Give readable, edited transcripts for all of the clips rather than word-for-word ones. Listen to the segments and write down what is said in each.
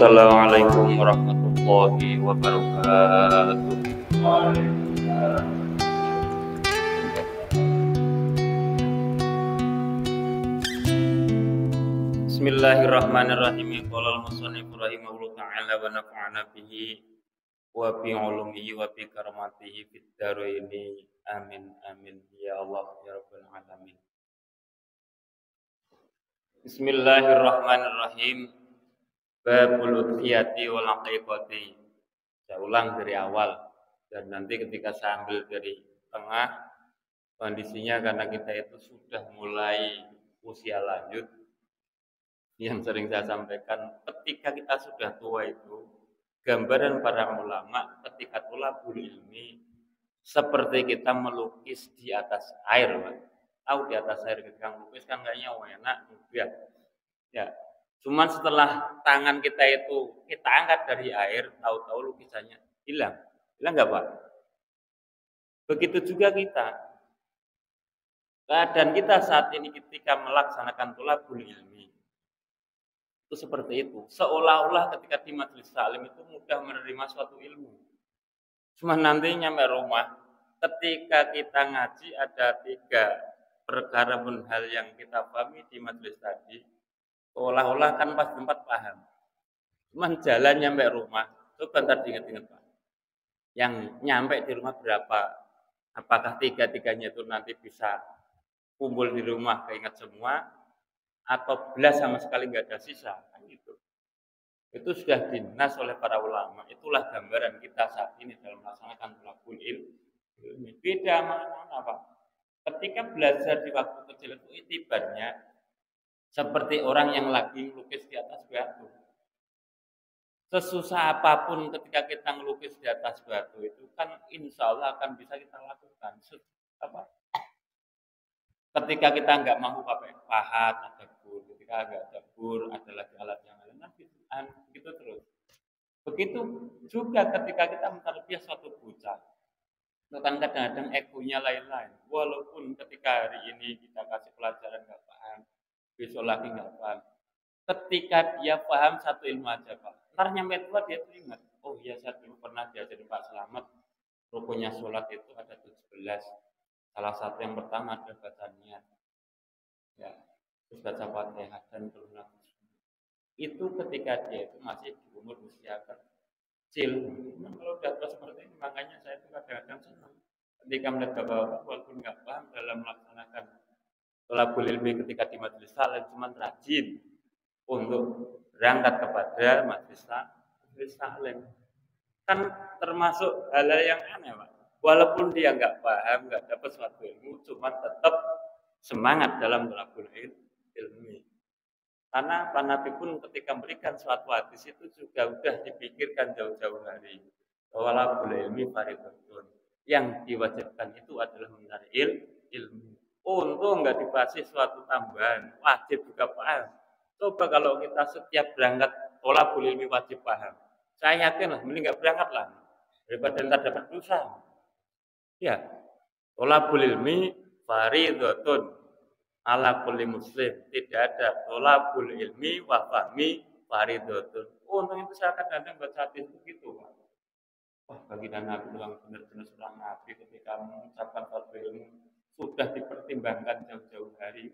Assalamualaikum warahmatullahi wabarakatuh. Bismillahirrahmanirrahim. Qala al-musannif rahimahullahu ta'ala wa nafa'ana bihi wa bi 'ulumihi wa bi karamatihi fid dharaini. Amin amin ya Allah ya rabbal alamin. Bismillahirrahmanirrahim. Babul udhiyati wal aqiqati. Saya ulang dari awal dan nanti ketika saya ambil dari tengah, kondisinya karena kita itu sudah mulai usia lanjut, yang sering saya sampaikan, ketika kita sudah tua itu, gambaran para ulama ketika thalabul ilmi seperti kita melukis di atas air, Pak. Tahu di atas air ketika melukis kan kayaknya enak, mudah. Ya, cuman setelah tangan kita itu kita angkat dari air, tahu-tahu lukisannya hilang. Hilang nggak, Pak? Begitu juga kita. Dan kita saat ini ketika melaksanakan thalabul ilmi itu seperti itu. Seolah-olah ketika di majelis taklim itu mudah menerima suatu ilmu. Cuma nanti nyampe rumah, ketika kita ngaji ada 3 perkara pun hal yang kita pahami di majelis tadi, seolah-olah kan pas tempat paham. Cuman jalan nyampe rumah, coba ntar diingat-ingat, Pak. Yang nyampe di rumah berapa? Apakah 3-tiganya itu nanti bisa kumpul di rumah keingat semua? Atau belas sama sekali nggak ada sisa? Kan gitu. Itu sudah dinas oleh para ulama. Itulah gambaran kita saat ini dalam melaksanakan thalabul ilmi. Beda mana, Pak? Ketika belajar di waktu kecil itu itibarnya seperti orang yang lagi melukis di atas batu. Sesusah apapun ketika kita melukis di atas batu itu kan insya Allah akan bisa kita lakukan. Ketika kita nggak mampu pakai pahat, ada bur. Ketika nggak ada bur, ada lagi alat yang lain. Nah, begitu terus. Begitu juga ketika kita menterbiah suatu bocah. Bahkan kadang-kadang egonya lain-lain. Walaupun ketika hari ini kita kasih pelajaran nggak paham, besok lagi nggak paham. Ketika dia paham satu ilmu aja, Pak. Ntar nyampe tua dia tuh ingat. Oh iya, saya dulu pernah diajarin Pak Selamat. Rukunnya sholat itu ada 17. Salah satu yang pertama adalah baca niat. Ya, terus baca Fatihah dan berunang. Itu ketika dia itu masih di umur usia kecil. Nah, kalau udah tua seperti ini, makanya saya itu kadang-kadang senang ketika melihat bapak-bapak walaupun nggak paham dalam melaksanakan thalabul ilmi ketika di majelis taklim, cuma rajin untuk berangkat kepada majelis taklim. Kan termasuk hal yang aneh, Pak. Walaupun dia nggak paham, nggak dapat suatu ilmu, cuma tetap semangat dalam thalabul ilmi. Karena Pak Nabi pun ketika memberikan suatu hadis itu juga sudah dipikirkan jauh-jauh hari. Thalabul ilmi fardhun. Yang diwajibkan itu adalah mencari ilmu. Untung nggak dikasih suatu tambahan, wajib juga paham. Coba kalau kita setiap berangkat thalabul ilmi wajib paham. Saya yakin lah, mending nggak berangkat lah daripada ntar dapat dosa. Ya, thalabul ilmi fardhun ala kulli muslim. Tidak ada thalabul ilmi wa fahmi fardhun. Untung itu saya kadang-kadang baca hadis begitu, Pak. Wah, bagi Nabi yang benar-benar seorang Nabi ketika mengucapkan suatu ilmu sudah dipertimbangkan jauh-jauh hari.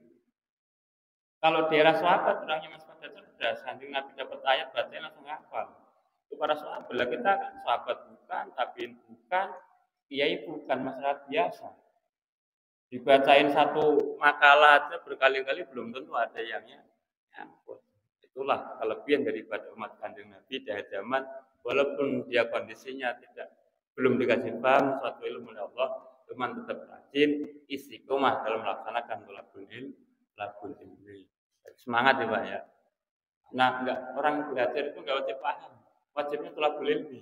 Kalau daerah sahabat orangnya masih pada cerdas, Kanjeng Nabi dapat ayat bacanya langsung hafal. Itu para sahabat. Lah kita kan sahabat bukan, tabiin bukan, kiai bukan, masyarakat biasa. Dibacain satu makalah aja berkali-kali belum tentu ada yang nyambut. Itulah kelebihan daripada umat Kanjeng Nabi dari zaman walaupun dia kondisinya belum dikasih paham suatu ilmu oleh Allah, cuma tetap rajin istiqomah dalam melaksanakan thalabul ilmi. Semangat ya, Pak ya. Nah, orang belajar itu enggak wajib paham. Wajibnya thalabul ilmi.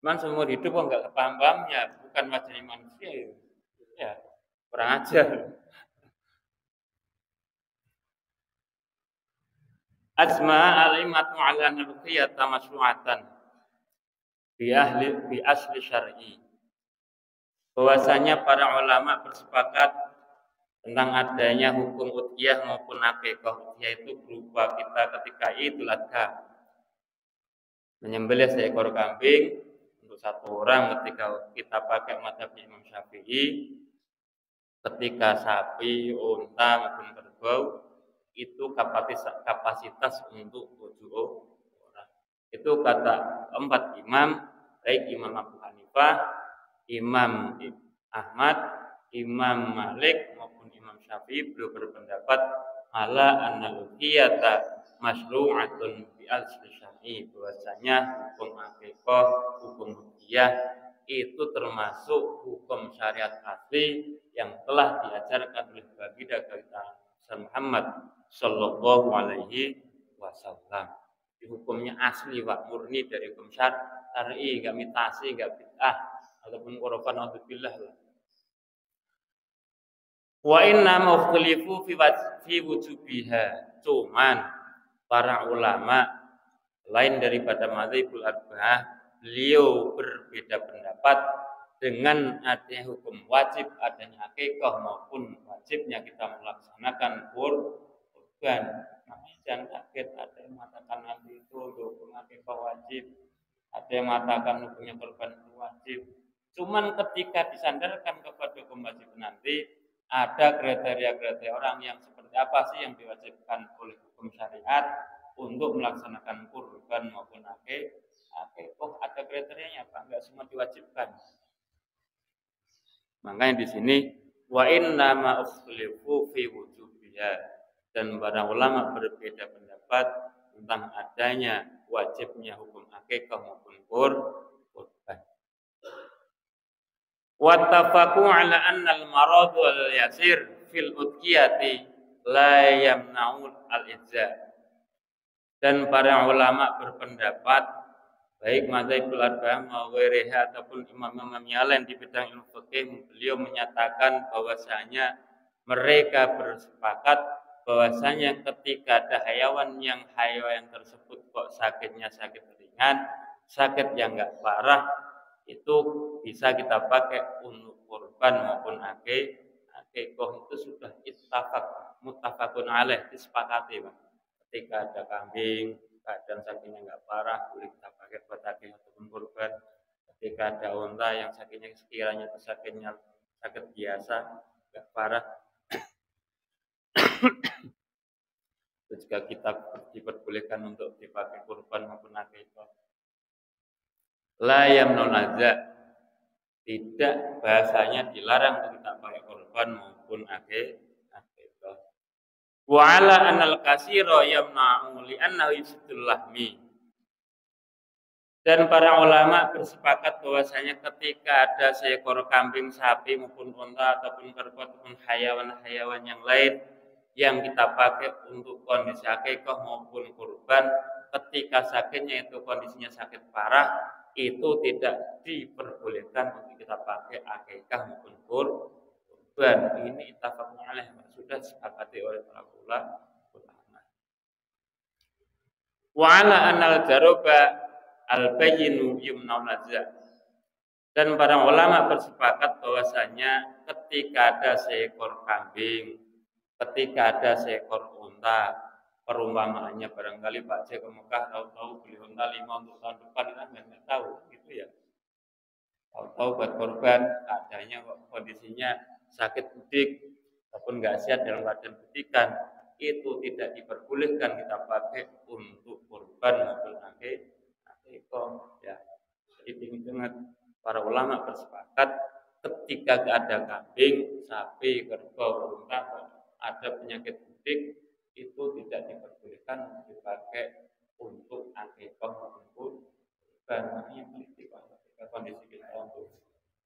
Cuman seumur hidup kok enggak paham-pahamnya, bukan wajib manusia ya. Ya, kurang ajar. Asma alimatu ala nabqiyata masyru'atan bi asli syar'i. Bahwasanya para ulama bersepakat tentang adanya hukum udhiyah maupun akikah. Udhiyah itu berupa kita ketika Idul Adha Menyembelih seekor kambing untuk satu orang ketika kita pakai mazhabnya Imam Syafi'i, ketika sapi, unta maupun kerbau itu kapasitas untuk 7 orang. Itu kata 4 imam, baik Imam Abu Hanifah, Imam Ahmad, Imam Malik maupun Imam Syafi'i beliau berpendapat ala annal-udhiyata masyru'atun bi al-syar'i, bahwasanya hukum akikah, hukum udhiyah itu termasuk hukum syariat asli yang telah diajarkan oleh baginda kita Muhammad sallallahu alaihi wasallam. Hukumnya asli, Pak, murni dari hukum syar'i, enggak mitasi, enggak bid'ah ataupun urfan naudzubillah. Wa inna mukhtalifu fi wujubiha. Cuman para ulama lain daripada mazhabul arba'ah, beliau berbeda pendapat dengan adanya hukum wajib adanya akikah maupun wajibnya kita melaksanakan kurban. Makanya jangan kaget, ada yang mengatakan nanti itu hukum akikah wajib, ada yang mengatakan hukumnya kurban wajib. Cuman ketika disandarkan kepada hukum wajib nanti, ada kriteria-kriteria orang yang seperti apa sih yang diwajibkan oleh hukum syariat untuk melaksanakan kurban maupun akikah. Ada kriterianya, Pak, enggak semua diwajibkan. Makanya di sini wa inna ma ukhtalifu fi wujubiha, dan para ulama berbeda pendapat tentang adanya wajibnya hukum akikah maupun kurban. Wattafaqu ala anna al-marad wal yasir fil udhiyati la yamna'u al-ijza. Dan para ulama berpendapat, baik mazhabul arba'ah maupun ataupun imam-imam yang lain di bidang ilmu fikih, beliau menyatakan bahwasanya mereka bersepakat bahwasanya ketika ada hewan tersebut kok sakitnya sakit ringan, sakit yang enggak parah, itu bisa kita pakai untuk kurban maupun akikah. Itu sudah muttafaqun alaih, disepakati, Pak. Ketika ada kambing keadaan sakitnya enggak parah, boleh kita pakai buat akikah ataupun kurban. Ketika ada unta yang sakitnya sekiranya sakitnya sakit biasa, enggak parah, itu juga kita diperbolehkan untuk dipakai kurban maupun akikah. La yamnul adza, tidak, bahasanya dilarang untuk kita pakai kurban maupun akikah. Wa ala anal kasira yamna'u li annahu yufsidul lahmi. Dan para ulama bersepakat bahwasanya ketika ada seekor kambing, sapi maupun unta ataupun kerbau ataupun hayawan-hayawan yang lain yang kita pakai untuk kondisi akikah maupun kurban, ketika sakitnya itu kondisinya sakit parah, itu tidak diperbolehkan untuk kita pakai akikah maupun kurban. Ini ittafaqun alaih, sudah disepakati oleh para ulama. Wa ala anal jaroba al-bayyinu yumna'ul adza. Dan para ulama bersepakat bahwasanya ketika ada seekor kambing, ketika ada seekor unta, perumpamaannya barangkali Pak C ke Mekah tahu-tahu beli unta 5 untuk tahun depan, kita nggak tahu gitu ya. Tahu-tahu buat korban adanya kondisinya sakit budik ataupun nggak sehat dalam keadaan budikan, itu tidak diperbolehkan kita pakai untuk kurban maupun akikah. Ya, jadi ingat, para ulama bersepakat ketika ada kambing, sapi, kerbau, unta ada penyakit budik, itu tidak diperbolehkan untuk dipakai untuk akikah maupun kurban. Makanya politik ketika kondisi kita untuk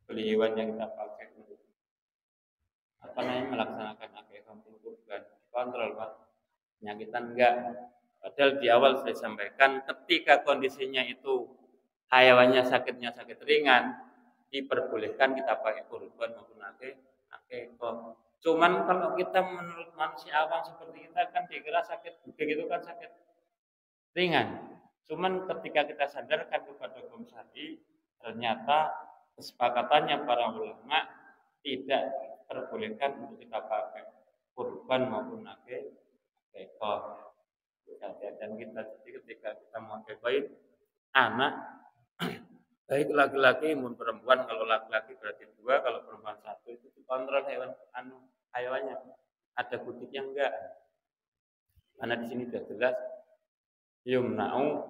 beli hewan yang kita pakai untuk melaksanakan akikah maupun kurban, kontrol, Pak, penyakitan enggak. Padahal di awal saya sampaikan ketika kondisinya itu hayawannya sakitnya sakit ringan, diperbolehkan kita pakai kurban maupun akikah. Cuman kalau kita menurut manusia awam seperti kita kan dikira sakit budik itu kan sakit ringan. Cuman ketika kita sadarkan kepada hukum syar'i, ternyata kesepakatannya para ulama tidak diperbolehkan untuk kita pakai kurban maupun akikah. Dan kita ketika kita memakai baik anak baik laki-laki maupun perempuan. Kalau laki-laki berarti 2, kalau perempuan 1, itu dikontrol hewannya. Ada butiknya enggak? Karena di sini sudah jelas yumna'u,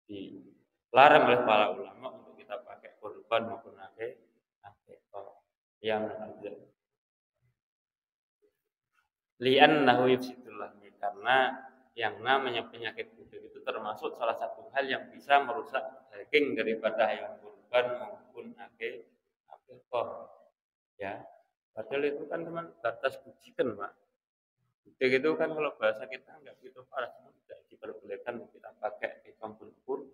dilarang oleh para ulama untuk kita pakai kurban maupun akikah. Yang li'annahu yufsidul lahmi, karena yang namanya penyakit budik itu termasuk salah satu hal yang bisa merusak daging daripada hewan kurban maupun akikah. Ya, padahal itu kan teman batas bujikan, Pak. Budik itu kan kalau bahasa kita enggak gitu parah, tidak diperbolehkan kita pakai di kampung kurban.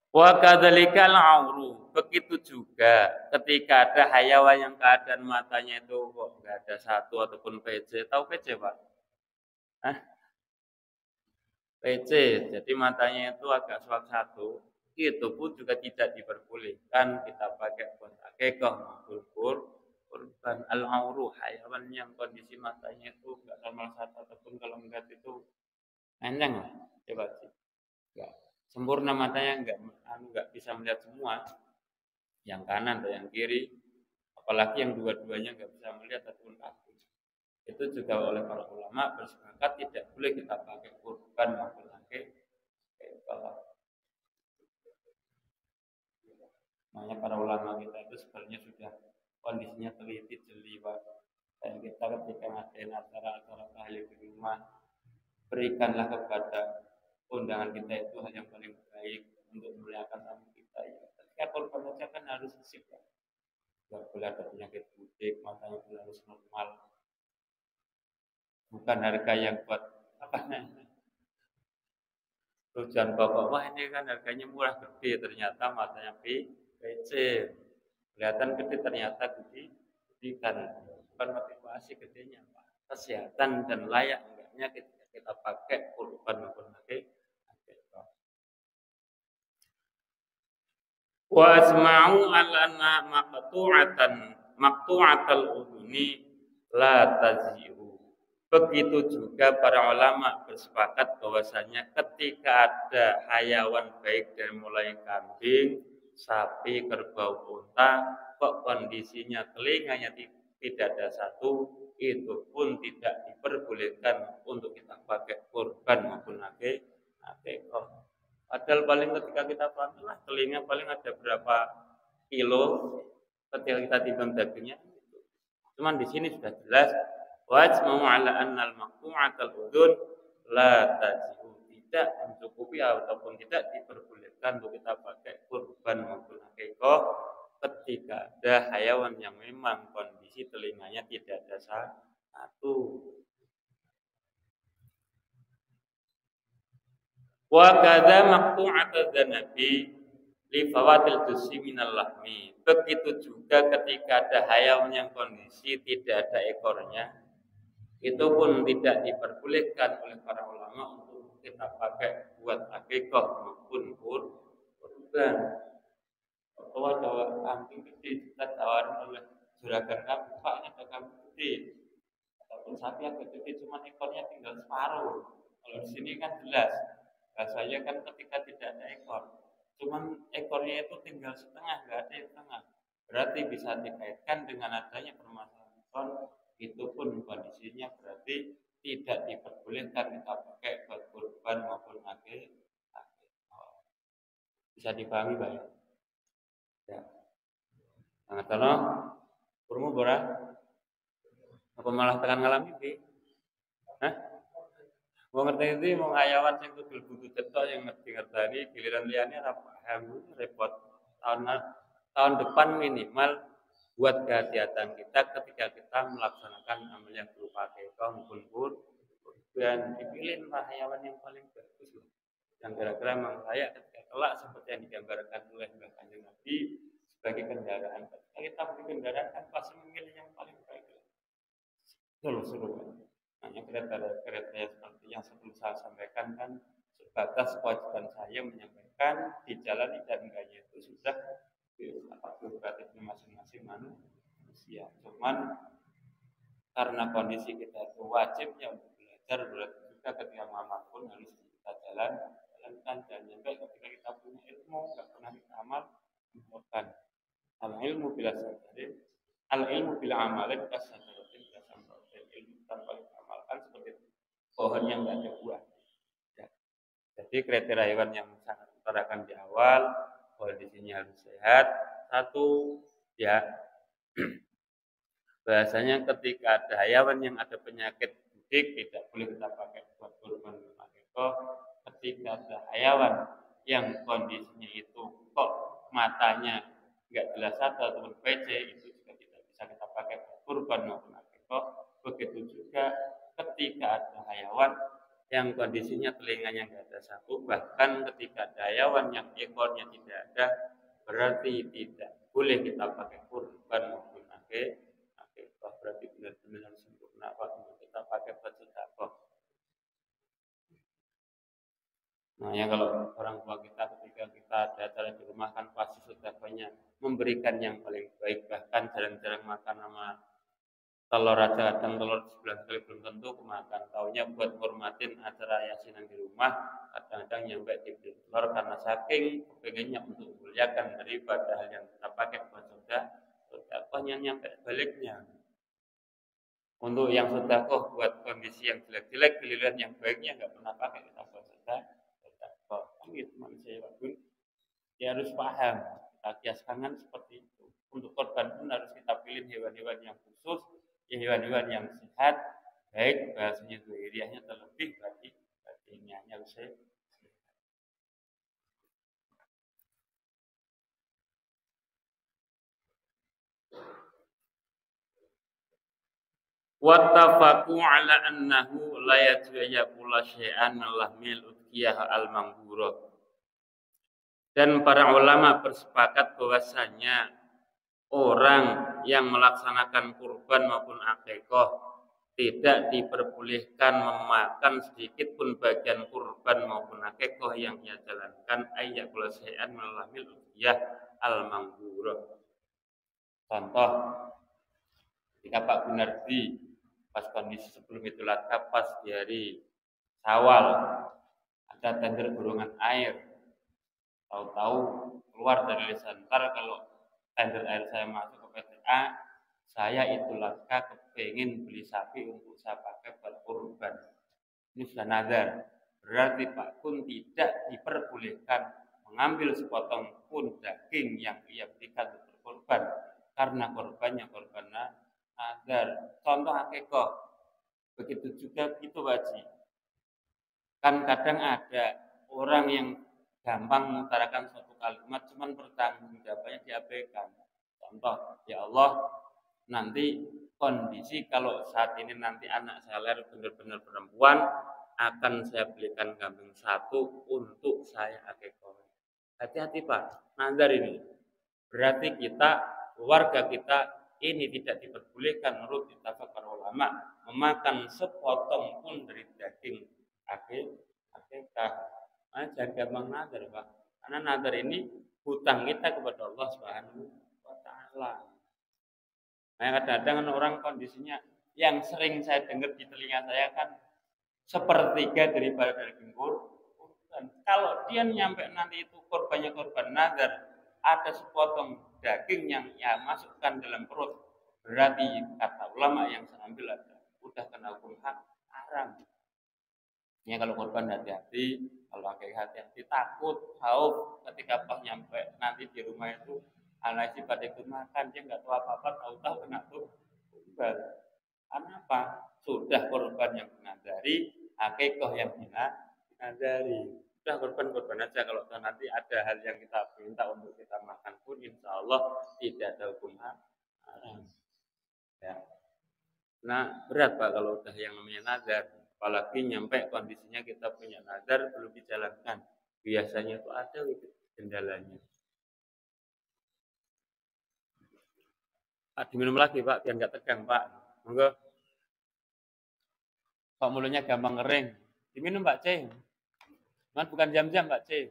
Wa kadzalikal auru, begitu juga ketika ada hayawan yang keadaan matanya itu kok enggak ada satu ataupun PC. Tahu PC, Pak? Hah? PC, jadi matanya itu agak satu, itu pun juga tidak diperbolehkan kita pakai buat akikah maupun kurban. Al-auru, hayawan yang kondisi matanya itu enggak normal satu ataupun kalau enggak itu eneng lah. Coba sih. Enggak sempurna matanya, enggak bisa melihat semua, yang kanan atau yang kiri, apalagi yang dua-duanya enggak bisa melihat ataupun kaki. Itu juga oleh para ulama bersepakat tidak boleh kita pakai kurban maupun akikah. Makanya para ulama kita itu sebenarnya sudah kondisinya teliti jeli, Pak. Dan kita ketika ngadain acara-acara tahlil di rumah, berikanlah kepada undangan kita itu hal yang paling baik untuk memuliakan tamu kita. Ya. Ketika korban saja kan harus sip, Pak. Tidak boleh ada penyakit budik, matanya pun harus normal. Bukan harga yang buat apa namanya? Tujuan pokok, wah ini kan harganya murah gede, ternyata matanya PC. Kelihatan gede, ternyata gede kan. Bukan motivasi gedenya, Pak. Kesehatan dan layak enggaknya kita pakai kurban maupun akikah. Wa asma'u alana maqtu'atal udhuni la tazi'u. Begitu juga para ulama bersepakat bahwasanya ketika ada hayawan baik dari mulai kambing, sapi, kerbau, unta, kok kondisinya telinganya tidak ada satu, itu pun tidak diperbolehkan untuk kita pakai kurban maupun akikah. Padahal paling ketika kita pakai telinga paling ada berapa kilo ketika kita timbang dagingnya. Cuman di sini sudah jelas wajma'u ala annal maqtu'atal udhun la tajibu, tidak mencukupi ataupun tidak diperbolehkan untuk kita pakai kurban maupun akikah ketika ada hayawan yang memang kondisi telinganya tidak ada satu. Wa kadza maqtu'atul dzanabi li fawatil tusi minal lahmi. Begitu juga ketika ada hayawan yang kondisi tidak ada ekornya, itu pun tidak diperbolehkan oleh para ulama untuk kita pakai buat akikah maupun kurban. Kalau ada kambing gede kita tawarin oleh juragan kambing, Pak ini ada kambing gede, ataupun sapi agak gede, cuma ekornya tinggal separuh. Kalau di sini kan jelas, rasanya kan ketika tidak ada ekor, cuman ekornya itu tinggal setengah, nggak ada yang setengah. Berarti bisa dikaitkan dengan adanya permasalahan ekor, itu pun kondisinya berarti tidak diperbolehkan kita pakai buat kurban maupun akikah. Bisa dipahami, Pak? Ya. Nah, kalau kurma borah, apa malah tekan ngalami sih? Hah? Mau ngerti itu mau ngayawan sing tugel butuh cetok yang ngerti giliran liane ora paham, repot. Tahun depan minimal buat kehati-hatian kita ketika kita melaksanakan amal yang berupa akikah maupun kurban, dipilih hayawan yang paling bagus, yang kira-kira memang layak ketika kelak seperti yang digambarkan oleh Mbah Kanjeng Nabi sebagai kendaraan. Ketika kita beli kendaraan kan pasti memilih yang paling baik. Seru. Hanya kereta seperti yang sebelum saya sampaikan kan sebatas kewajiban saya menyampaikan, dijalani dan enggaknya itu sudah prerogatif masing-masing manusia. Cuman karena kondisi kita itu wajibnya untuk belajar, berarti juga ketika manapun harus kita kita jalankan dan sampai ketika kita punya ilmu nggak pernah kita amalkan. Al ilmu bila sadarin, al ilmu bila amalin kasadarin bila sampai ilmu tanpa kita amalkan seperti pohon yang nggak ada buah. Ya. Jadi kriteria hewan yang sangat utarakan di awal, kondisinya harus sehat. Satu, ya bahasanya ketika ada hewan yang ada penyakit budik tidak boleh kita pakai buat kurban akikah. Ketika ada hewan yang kondisinya itu kok matanya nggak jelas ataupun PC itu juga tidak bisa kita pakai buat kurban maupun akikah. Begitu juga ketika ada hewan yang kondisinya telinganya nggak ada sapu, bahkan ketika ada hewan yang ekornya tidak ada, berarti tidak boleh kita pakai kurban maupun akikah. Berarti benar-benar sempurna waktu kita pakai buat sedekah. Nah ya kalau orang tua kita ketika kita ada acara di rumah kan pasti sedekahnya memberikan yang paling baik, bahkan jarang-jarang makan sama telur aja, kadang telur sebelah kali belum tentu kemakan. Taunya buat ngormatin acara yasinan di rumah, kadang-kadang nyampe dibeli telur karena saking kepengennya untuk muliakan daripada hal yang kita pakai buat sedekahnya nyampe baliknya. Untuk yang sedekah buat kondisi yang jelek-jelek, giliran yang baiknya nggak pernah pakai kita buat sedekah. Kan gitu manusia pun dia harus paham. Kita kiaskan kan seperti itu. Untuk korban pun harus kita pilih hewan-hewan yang khusus, hewan-hewan yang sehat, baik bahasanya zahiriahnya terlebih bagi batinnya harus sehat. Wattafaqu ala annahu la yajuyakula syai'an min lahmil udhiyah al-manghurah. Dan para ulama bersepakat bahwasanya orang yang melaksanakan kurban maupun akikah tidak diperbolehkan memakan sedikit pun bagian kurban maupun akikah yang ia jalankan ayyakula syai'an min lahmil udhiyah al-manghurah. Contoh, ketika Pak Gunardi pas kondisi sebelum Idul Adha pas di hari Syawal ada tender golongan air, tahu-tahu keluar dari lisan kalau tender air saya masuk ke PTA, saya Idul Adha kepengin beli sapi untuk saya pakai buat kurban. Ini sudah nazar, berarti Pak Kun tidak diperbolehkan mengambil sepotong pun daging yang ia berikan untuk berkorban karena korbannya korban nazar. Contoh akikah, begitu juga itu wajib. Kan kadang ada orang yang gampang mengutarakan suatu kalimat, cuman bertanggung jawabnya diabaikan. Contoh, ya Allah, nanti kondisi kalau saat ini nanti anak saya lahir benar-benar perempuan, akan saya belikan kambing satu untuk saya akikah. Hati-hati Pak, nazar ini. Berarti kita, keluarga kita ini tidak diperbolehkan menurut ittifaq para ulama memakan sepotong pun dari daging akikah. Jangan gampang nazar Pak, karena nazar ini hutang kita kepada Allah Subhanahu wa taala. Nah, kadang-kadang orang kondisinya yang sering saya dengar di telinga saya kan sepertiga daripada daging kurban. Kalau dia nyampe nanti itu korbannya korban nazar, ada sepotong daging yang ya masukkan dalam perut, berarti kata ulama yang saya ambil ada udah kena hukum haram. Ya kalau korban hati-hati, kalau pakai hati-hati, takut, khauf ketika pas nyampe nanti di rumah itu anak si pada ikut makan, dia nggak tahu apa-apa, tahu-tahu kena tumbal. Karena apa? Sudah korban yang dinazari, akikah yang dinazari. Sudah korban aja, kalau nanti ada hal yang kita minta untuk kita makan pun insya Allah tidak ada hukum haram. Ya. Nah berat Pak kalau udah yang namanya nazar, apalagi nyampe kondisinya kita punya nazar belum dijalankan. Biasanya itu ada kendalanya. Pak diminum lagi Pak biar nggak tegang Pak. Monggo. Pak mulutnya gampang kering. Diminum Pak C. Man bukan jam-jam Pak C.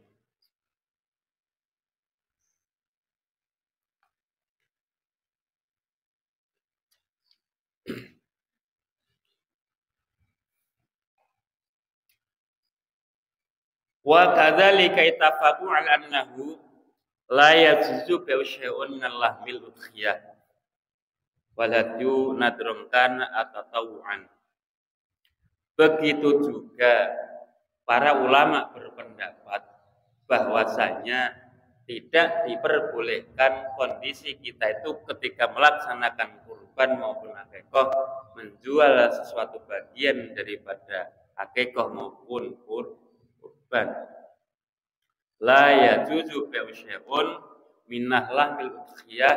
Wa kadzalika ittafaqu 'ala annahu la yajuzu bai'u syai'un minal lahmil udhiyah wal hadyu nadrum kana atatawu'an. Begitu juga para ulama berpendapat bahwasanya tidak diperbolehkan kondisi kita itu ketika melaksanakan kurban maupun akikah menjual sesuatu bagian daripada akikah maupun kurban. La yajuzu bai'u syai'un minah lahmil udhiyah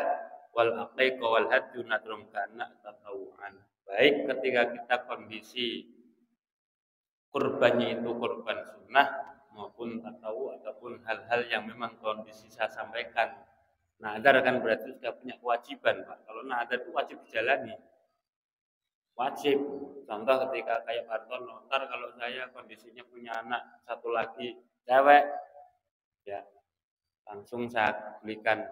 wal aqiqah wal hadyu nadrum kana tatawu'an. Baik ketika kita kondisi kurbannya itu kurban sunnah maupun tatawu ataupun hal-hal yang memang kondisi saya sampaikan. Nadar kan berarti sudah punya kewajiban, Pak. Kalau nadar itu wajib dijalani. Wajib. Contoh ketika kayak Parton notar kalau saya kondisinya punya anak satu lagi cewek, ya langsung saya belikan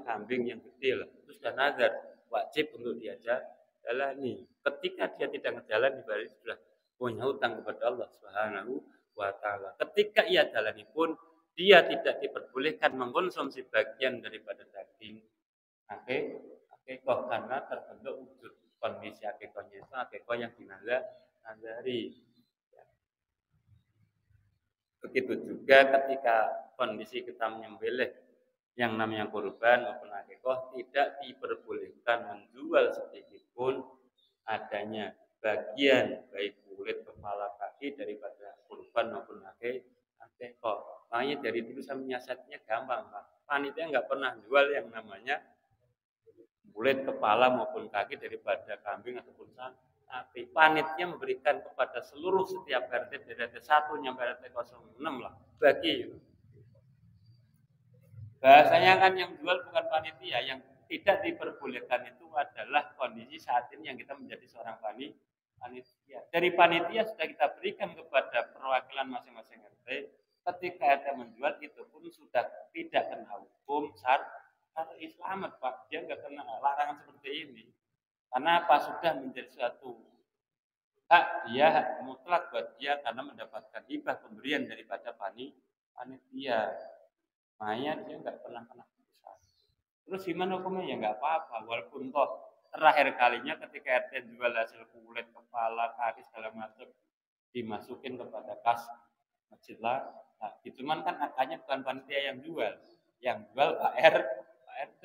kambing yang gede lah. Itu sudah nadar, wajib untuk dia jalani. Ketika dia tidak ngejalani berarti sudah punya hutang kepada Allah Subhanahu wa taala. Ketika ia jalani pun dia tidak diperbolehkan mengkonsumsi bagian daripada daging akikah karena terbentuk wujud kondisi akikahnya itu akikah yang dinazari. Begitu juga ketika kondisi kita menyembelih yang namanya kurban maupun akikah tidak diperbolehkan menjual sedikit pun adanya bagian baik kulit, kepala, kaki daripada kurban maupun akikah. Makanya dari dulu saya menyiasatnya gampang, Pak. Panitia nggak pernah jual yang namanya kulit, kepala maupun kaki daripada kambing ataupun sapi. Panitia memberikan kepada seluruh setiap RT dari RT 1 sampai RT 06 lah bagi. Bahasanya kan yang jual bukan panitia, yang tidak diperbolehkan itu adalah kondisi saat ini yang kita menjadi seorang panitia. Dari panitia sudah kita berikan kepada perwakilan masing-masing RT. Ketika RT menjual itu pun sudah tidak kena hukum syar'i selamat, Pak. Dia nggak kena larangan seperti ini. Karena apa? Sudah menjadi suatu hak dia, hak mutlak buat dia karena mendapatkan hibah pemberian daripada panitia. Makanya dia nggak pernah kena dosa. Terus gimana hukumnya? Ya nggak apa-apa. Walaupun toh terakhir kalinya ketika RT jual hasil kulit, kepala, kaki segala macam dimasukin kepada kas masjid lah. Nah, cuman kan angkanya bukan panitia yang jual Pak RT.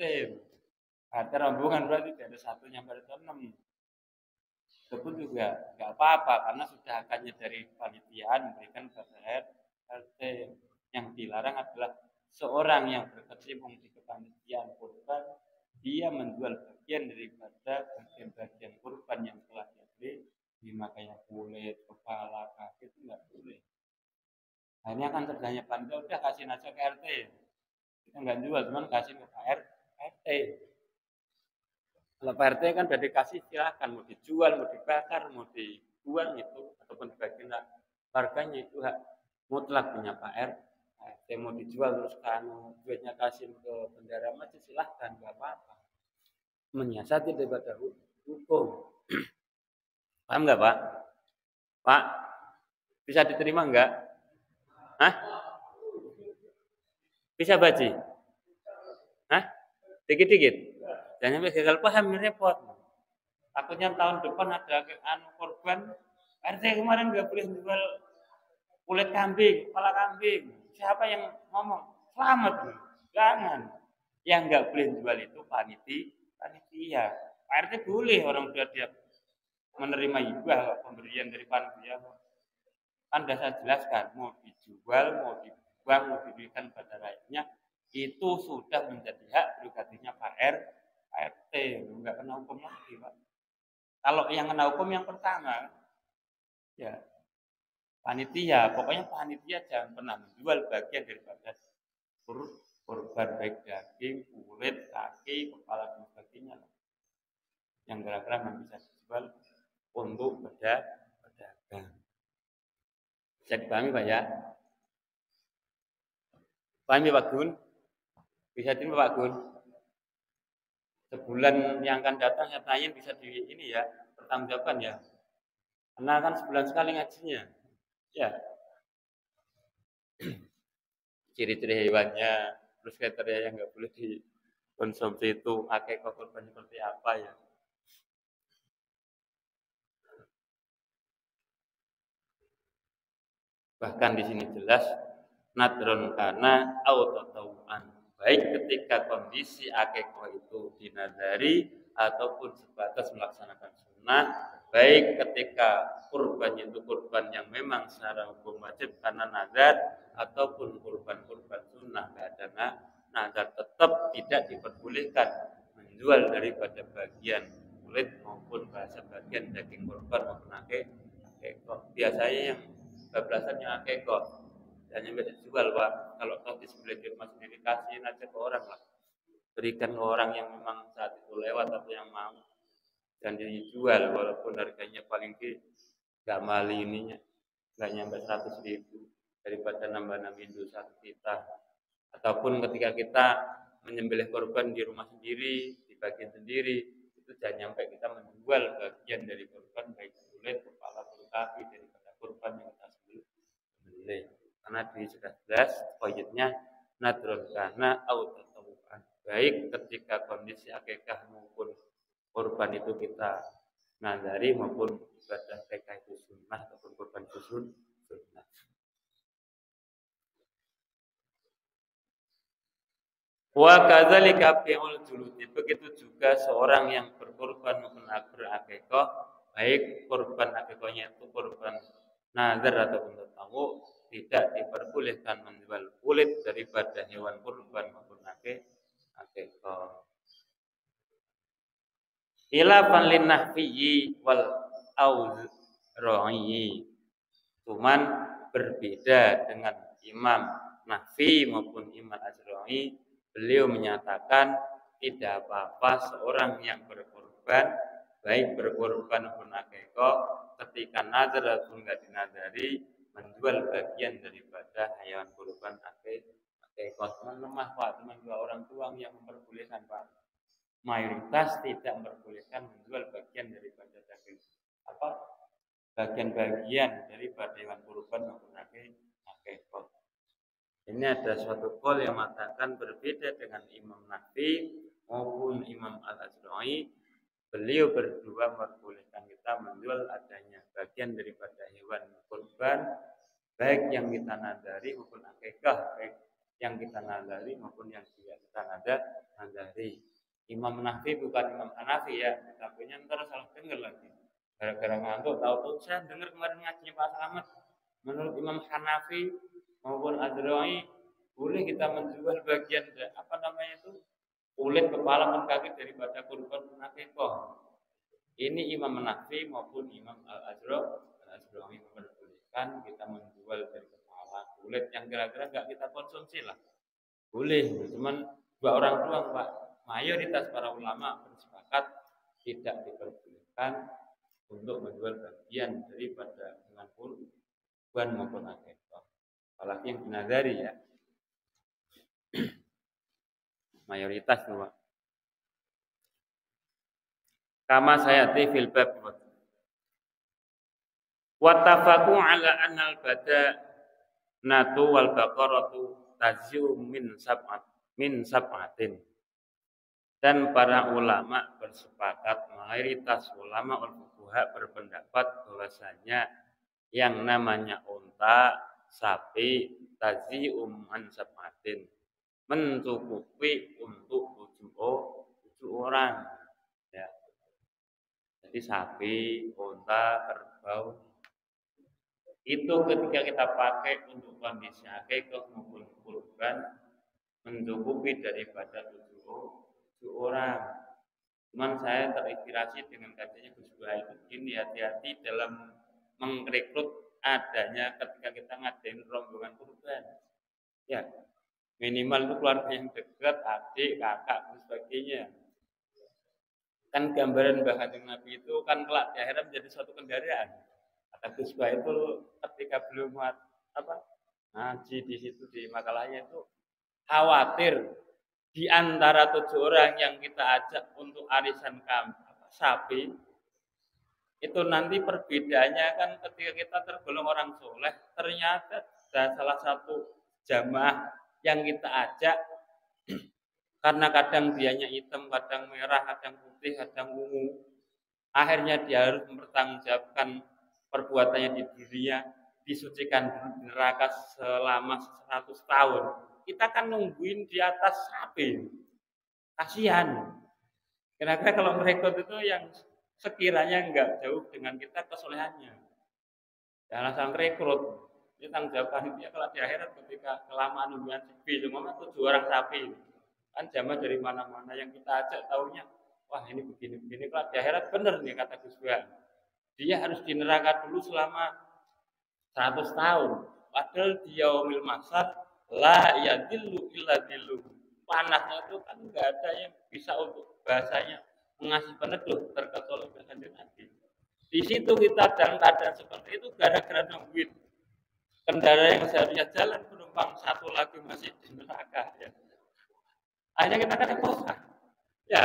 RT rombongan berarti ada 1 sampai 6. Itu pun juga nggak apa-apa karena sudah angkanya dari panitiaan memberikan kepada RT. Yang dilarang adalah seorang yang berkecimpung di kepanitiaan kurban, dia menjual bagian daripada bagian-bagian kurban yang telah dibeli, makanya kulit, kepala, kaki itu nggak boleh. Akhirnya kan terjadinya panitia udah kasih aja ke RT, kita nggak jual, cuman kasih ke RT. Kalau Pak RT kan udah dikasih silahkan mau dijual, mau dibakar, mau dibuang itu ataupun dibagiin harganya itu hak mutlak punya Pak RT. Mau dijual terus kan duitnya kasih ke bendara masjid silahkan, nggak apa-apa. Menyiasati daripada hukum. Paham nggak Pak? Pak, bisa diterima nggak? Hah? Bisa baca? Hah? Dikit-dikit? Dan sampai gagal paham repot. Takutnya tahun depan ada korban. RT kemarin nggak boleh jual kulit kambing, kepala kambing. Siapa yang ngomong? Selamat. Jangan. Yang nggak boleh jual itu panitia. Pak RT boleh orang sudah dia menerima hibah pemberian dari panitia. Kan sudah saya jelaskan, mau dijual, mau dibuang, mau diberikan pada rakyatnya, itu sudah menjadi hak prerogatifnya Pak RT, nggak kena hukum lagi, Pak. Kalau yang kena hukum yang pertama, ya panitia, pokoknya panitia jangan pernah menjual bagian daripada kurban baik daging, kulit, kaki, kepala dan sebagainya. Yang kira-kira bisa dijual untuk pedagang. Bisa dipahami Pak ya? Pahami Pak Gun? Bisa terima Pak Gun? Sebulan yang akan datang saya tanya bisa di ini ya, pertanggungjawaban ya. Karena kan sebulan sekali ngajinya. Ya. ciri-ciri hewannya, terus kriteria yang nggak boleh dikonsumsi itu akikah kurban seperti apa ya. Bahkan di sini jelas nadron karena auto-tauan. Baik ketika kondisi akikah itu dinadari ataupun sebatas melaksanakan sunnah, baik ketika kurban itu kurban yang memang secara hukum wajib karena nazar ataupun kurban-kurban sunnah nggak ada nazar, tetap tidak diperbolehkan menjual daripada bagian kulit maupun bahasa bagian daging kurban maupun akikah. Biasanya yang bablasan yang akikah dan yang dijual, Pak. Kalau toh disembelih di rumah sendiri, kasihin aja ke orang lah. Berikan ke orang yang memang saat itu lewat atau yang mau. Dan dijual walaupun harganya paling nggak mahal ininya, nggak nyampe 100.000 daripada nambah-nambahin dosa kita. Ataupun ketika kita menyembelih korban di rumah sendiri, di bagian sendiri, itu jangan nyampe kita menjual bagian dari korban baik kulit, kepala, kaki daripada korban yang kita sembelih. Karena di sudah jelas poinnya nadron karena auto-tawuan. Baik ketika kondisi akikah maupun korban itu kita nadari maupun ibadah akikah itu sunnah ataupun korban itu sunnah. Wa kadzalika fi'ul juludi, begitu juga seorang yang berkorban maupun berakikah, baik korban akikahnya itu korban nazar ataupun tatawu, tidak diperbolehkan menjual kulit daripada hewan kurban maupun akikah. Khilafan lin nahfiyyi wal auzra'i. Cuman berbeda dengan Imam Nahfi maupun Imam Azra'i, beliau menyatakan tidak apa-apa seorang yang berkorban, baik berkorban maupun akikah, ketika nazar ataupun enggak dinazari, menjual bagian daripada hewan kurban akikah. Cuman lemah, Pak, cuma 2 orang doang yang memperbolehkan, Pak. Mayoritas tidak memperbolehkan menjual bagian daripada daging bagian-bagian daripada hewan kurban maupun akikah. Ini ada suatu qaul yang mengatakan berbeda dengan Imam Nahfi maupun Imam Al-Azra'i. Beliau berdua memperbolehkan kita menjual adanya bagian daripada hewan kurban, baik yang kita nadari maupun akikah, baik yang kita nadari maupun yang tidak kita nadari. Imam Nahfi bukan Imam Hanafi ya, tapi ntar salah dengar lagi. Gara-gara ngantuk, tahu tuh saya dengar kemarin ngajinya Pak Slamet. Menurut Imam Hanafi maupun Azra'i, boleh kita menjual bagian kulit, kepala, dan kaki daripada kurban akikah. Ini Imam Nahfi maupun Imam Al-Azra'i memperbolehkan kita menjual dari kepala, kulit yang kira-kira nggak kita konsumsi lah. Boleh, cuman 2 orang doang, Pak. Mayoritas para ulama bersepakat tidak diperbolehkan untuk menjual bagian daripada hewan kurban maupun akikah. Apalagi yang dinazari ya. Mayoritas tuh, Pak. Kama sayati fil bab wa tafaqu ala anna al-badanatu wal baqaratu taziu min sab'atin. Dan para ulama bersepakat, mayoritas ulama al-fuqaha berpendapat bahwasanya yang namanya unta, sapi, tazi'um an sab'atin, mencukupi untuk 7 orang. Ya. Jadi sapi, unta, kerbau itu ketika kita pakai untuk kondisi akikah maupun kurban mencukupi daripada 7 orang. Cuman saya terinspirasi dengan kajiannya Gus Buah itu begini, hati-hati dalam merekrut adanya ketika kita ngadain rombongan kurban. Ya, minimal itu keluarga yang dekat, adik, kakak, dan sebagainya. Kan gambaran Mbah Kanjeng Nabi itu kan kelak di akhirat menjadi suatu kendaraan. Kata Gus Buah itu ketika beliau ngaji di situ di makalahnya itu khawatir di antara 7 orang yang kita ajak untuk arisan sapi itu nanti perbedaannya kan ketika kita tergolong orang soleh, ternyata ada salah satu jamaah yang kita ajak, karena kadang dianya hitam, kadang merah, kadang putih, kadang ungu. Akhirnya dia harus mempertanggungjawabkan perbuatannya di dunia, disucikan di neraka selama 100 tahun. Kita kan nungguin di atas sapi. Kasihan. Kira-kira kalau merekrut itu yang sekiranya enggak jauh dengan kita kesolehannya. Jangan langsung rekrut. Ini tanggung jawab panitia kalau di akhirat ketika kelamaan nungguan sapi, cuma 7 orang sapi. Kan jamaah dari mana-mana yang kita ajak taunya, wah ini begini-begini. Kalau di akhirat benar nih kata Gus Buan. Dia harus di neraka dulu selama 100 tahun. Padahal di yaumil masad la yadillu illa dillu. Panasnya itu kan enggak ada yang bisa untuk bahasanya mengasih peneduh terkecuali kanjeng Nabi. Di situ kita dalam keadaan seperti itu gara-gara nungguin kendaraan yang seharusnya jalan penumpang satu lagi masih di neraka. Ya. Akhirnya kita kan reposan. Ya,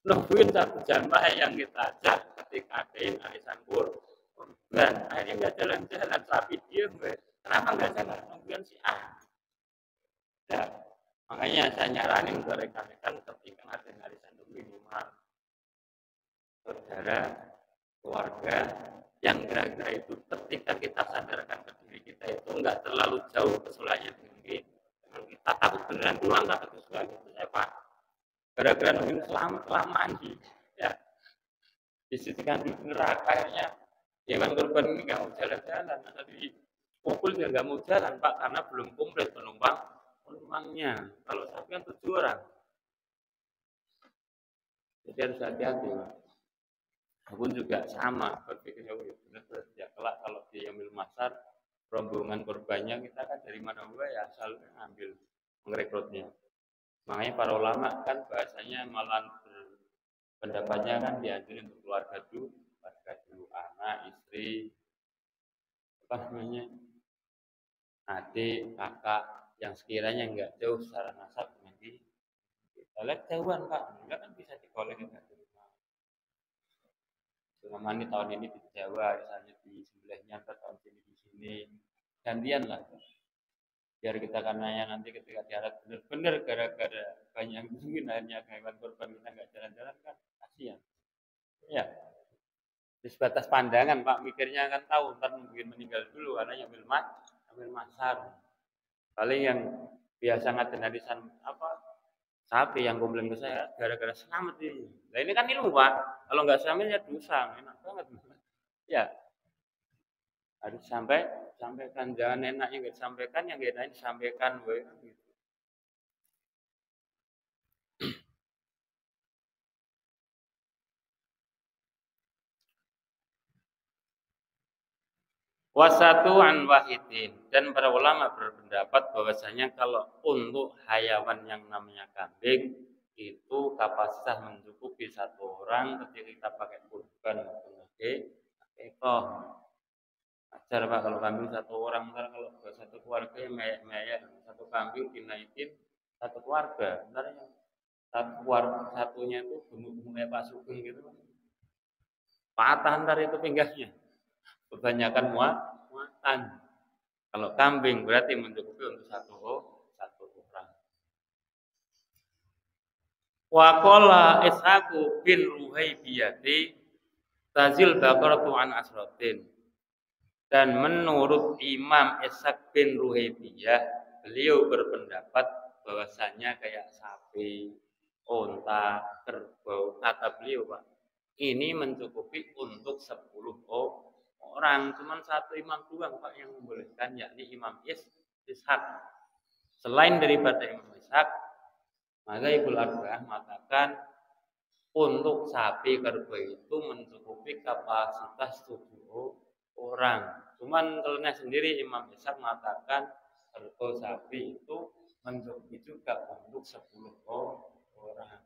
nungguin satu jamaah yang kita ajak ketika adain arisan kurban. Akhirnya nggak jalan-jalan, sapi diem. Kenapa nggak jalan? Nungguin si A. Ya, makanya saya nyaranin ke rekan-rekan ketika ada arisan minimal saudara, keluarga yang kira-kira itu ketika kita sadarkan ke diri kita itu nggak terlalu jauh kesalahannya dengan kita takut beneran pulang kata kesalahan itu saya pak gara-gara nungguin kelamaan sih ya disisikan di neraka akhirnya hewan korban ini nggak mau jalan-jalan tadi pukul dia nggak mau jalan pak karena belum komplit penumpangnya kalau sapi kan 7 orang jadi harus hati-hati pak. Aku juga sama berpikirnya benar ya kelak kalau di Yaumil Mahsyar rombongan korbannya kita kan dari mana ya asal ambil merekrutnya. Makanya para ulama kan bahasanya malah pendapatnya kan dianjurin untuk keluarga dulu anak, istri, apa namanya, adik, kakak yang sekiranya enggak jauh secara nasab dengan kita lihat jauhan pak, enggak kan bisa dikolekin enggak selama ini tahun ini di Jawa, misalnya di sebelahnya atau tahun ini di sini, gantian lah. Biar kita karenanya nanti ketika diharap benar-benar gara-gara banyak yang mungkin akhirnya hewan korban kita nggak jalan-jalan kan kasihan. Ya, di sebatas pandangan Pak mikirnya kan tahu ntar mungkin meninggal dulu karena ambil masar. Paling yang biasa ngaden harisan apa sapi yang komplain ke saya gara-gara selamat ini. Nah ini kan ilmu Pak. Kalau nggak selamat ya dosa, enak banget. Ya harus sampaikan jangan enaknya nggak disampaikan, yang nggak enaknya disampaikan. Gitu. Wasatu an wahidin dan para ulama berpendapat bahwasanya kalau untuk hayawan yang namanya kambing itu kapasitas mencukupi satu orang ketika kita pakai kurban sebagai ekor. Ajar Pak kalau kambing satu orang, ntar kalau satu keluarga yang meyek satu kambing dinaikin satu keluarga, ntar yang satu keluarga satunya itu gemuk-gemuk Pak Sugeng gitu, patah ntar itu pinggangnya. Kebanyakan muatan. Kalau kambing berarti mencukupi untuk satu orang. Wa qala Ishaqu bin Ruhaibiyati tazil baqaratu an asratin. Dan menurut Imam Ishaq bin Ruhaibiyah, beliau berpendapat bahwasanya kayak sapi, unta, kerbau, kata beliau Pak, ini mencukupi untuk 10 orang, cuman satu imam doang Pak yang membolehkan, yakni Imam Ishaq. Selain daripada Imam Ishaq, maka Ibnu Arba'ah mengatakan untuk sapi kerbau itu mencukupi kapasitas 7 orang. Cuman kelenya sendiri Imam Ishaq mengatakan kerbau sapi itu mencukupi juga untuk 10 orang.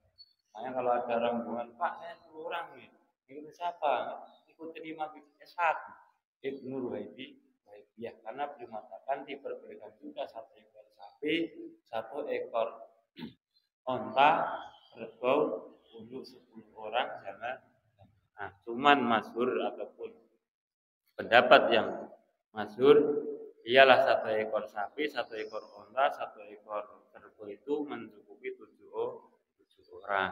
Makanya kalau ada rombongan Pak, saya 10 orang nih. Ini siapa? Ikuti Imam Ishaq Ibnu Ruhaibiyah karena beliau mengatakan diperbolehkan juga satu ekor sapi, satu ekor unta, kerbau untuk 10 orang jangan. Nah, cuman masyhur ataupun pendapat yang masyhur Iyalah satu ekor sapi, satu ekor unta, satu ekor kerbau itu mencukupi tujuh orang.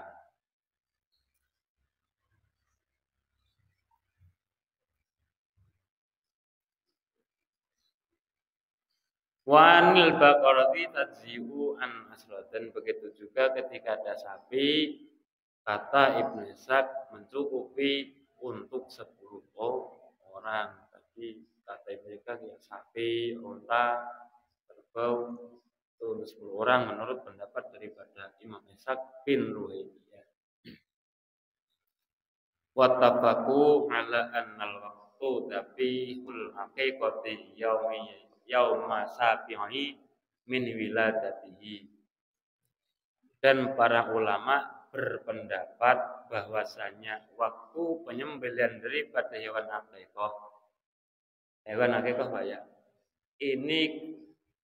Wanil baqarati tadziu an asra, dan begitu juga ketika ada sapi, kata Ibnu Ishaq mencukupi untuk 10 orang. Tapi kata Ibnu Ishaq ya sapi, unta, kerbau itu untuk 10 orang menurut pendapat daripada Imam Ishaq bin Ruhailiyah. Wattafaku ala annal waqtu tapi ul haqiqati yauma sabihi min wiladatihi. Dan para ulama berpendapat bahwasanya waktu penyembelihan daripada hewan akikah Pak ya, ini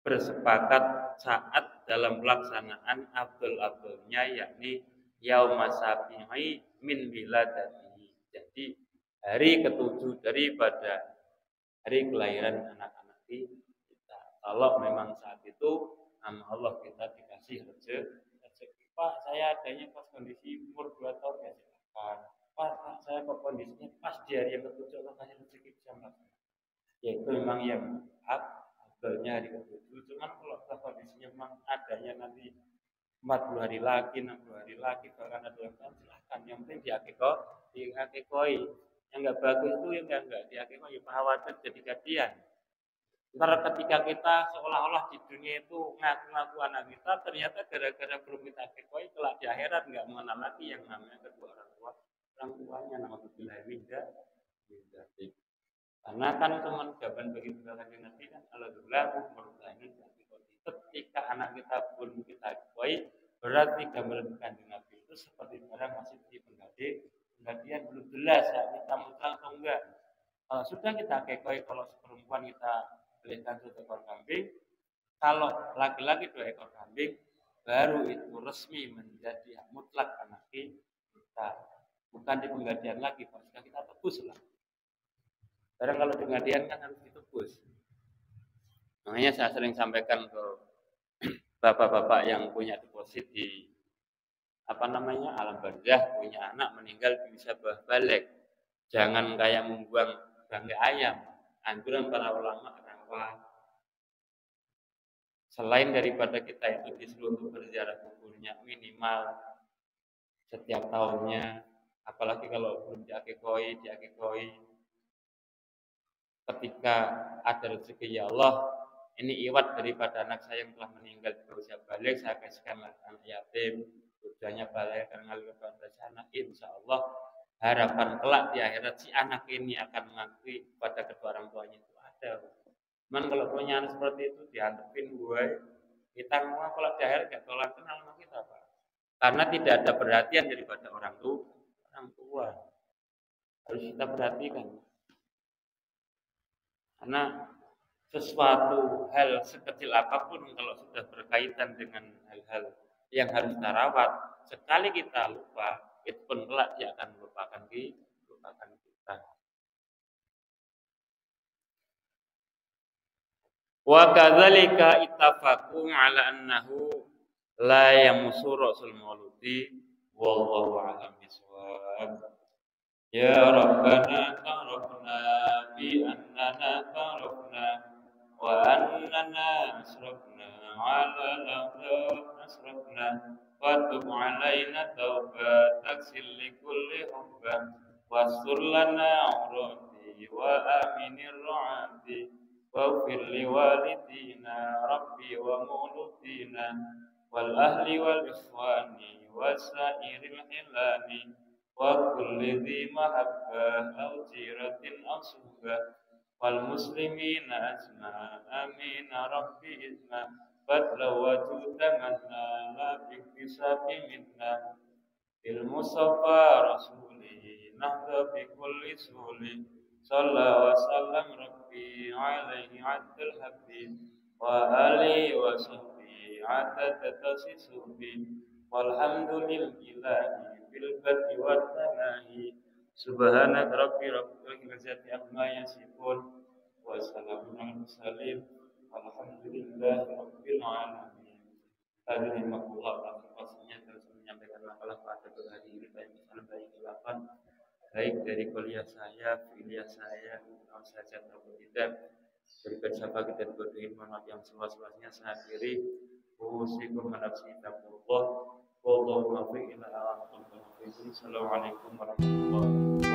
bersepakat saat dalam pelaksanaan abdul-abdulnya, yakni yauma sabihi min wiladatihi. Jadi hari ketujuh daripada hari kelahiran anak-anak kita. Kalau memang saat itu nama Allah kita dikasih rezeki. Pak, saya adanya pas kondisi umur 2 tahun ya silakan. Pak, saya kok kondisinya pas di hari yang ketujuh Allah kasih rezeki bisa melaksanakan. Ya itu memang yang hak abdulnya hari ketujuh. Cuman kalau kondisinya memang adanya nanti 40 hari lagi, 60 hari lagi, bahkan ada yang silahkan. Yang penting diakikoi. Yang enggak bagus itu yang enggak diakikoi, khawatir jadi kadian. Ntar ketika kita seolah-olah di dunia itu ngaku-ngaku anak kita, ternyata gara-gara belum kita akikoi, kelak di akhirat enggak mengenal lagi yang namanya kedua orang tuanya, naudzubillah minda. Karena kan teman jawaban bagi kanjeng Nabi kan alhamdulillah ini ketika anak kita pun kita akikoi, berarti gambaran kanjeng Nabi itu seperti barang masih di penggadian belum jelas ya kita mutlak atau enggak. Kalau sudah kita akikoi, kalau perempuan kita belikan 1 ekor kambing, kalau laki-laki 2 ekor kambing, baru itu resmi menjadi mutlak anak kita. Bukan di penggadian lagi, pas kita tebus lah. Karena kalau di penggadian kan harus ditebus. Makanya saya sering sampaikan ke bapak-bapak yang punya deposit di alam barzah, punya anak meninggal bisa balik. Jangan kayak membuang bangkai ayam. Anjuran para ulama rawat. Selain daripada kita itu disuruh untuk berziarah kuburnya minimal setiap tahunnya, apalagi kalau belum diakikoi, ketika ada rezeki ya Allah, ini iwat daripada anak saya yang telah meninggal di usia balik, saya kasihkan anak yatim, tujuannya balik dan ngalir kepada sana, insya Allah harapan kelak di akhirat si anak ini akan mengakui pada kedua orang tuanya itu ada. Cuman kalau punya anak seperti itu dihadapin gue, kita mau kalau di akhirat gak tolak kenal sama kita Pak. Karena tidak ada perhatian daripada orang tua. Harus kita perhatikan. Karena sesuatu hal sekecil apapun kalau sudah berkaitan dengan hal-hal yang harus kita rawat, sekali kita lupa, itu pun kelak dia akan melupakan kita. Wa kadzalika ittafaqu ala annahu la yamusu rasul mauludi wallahu a'lam bishawab. Ya Rabbana ta'rafna bi annana ta'rafna wa annana asrafna ala al-aqdar asrafna wa tub alaina taubat taksil li kulli hubban wastur lana urati wa aminir ru'ati waghfir li walidina rabbi wa mauludina wal ahli wal ikhwani wasairil hilani wa kulli dhi mahabbah aw jiratin aw suhbah wal muslimina ajma amin rabbi izna fadla wa tudamanna la biktisabi minna il musafa rasuli nahda bi kulli suli salla wa sallam rabbi alaihi abdul habib wa alihi wa sahbihi adada tasisubi walhamdulillahi bil badi wat tanahi subhanak rabbi rabbil izzati amma yasifun Wassalamu ala mursalin. Alhamdulillahi rabbil alamin. Rahimahullah pastinya terus menyampaikan makalah pada hari ini banyak baik silakan baik dari kuliah saya, kuliah saya, kalau saja ataupun tidak. Berikan siapa kita diberi manfaat yang seluas-luasnya. Saya akhiri usikum nafsi taqullah wallahu muwaffiq ila aqwamit thoriq. Assalamualaikum warahmatullahi wabarakatuh.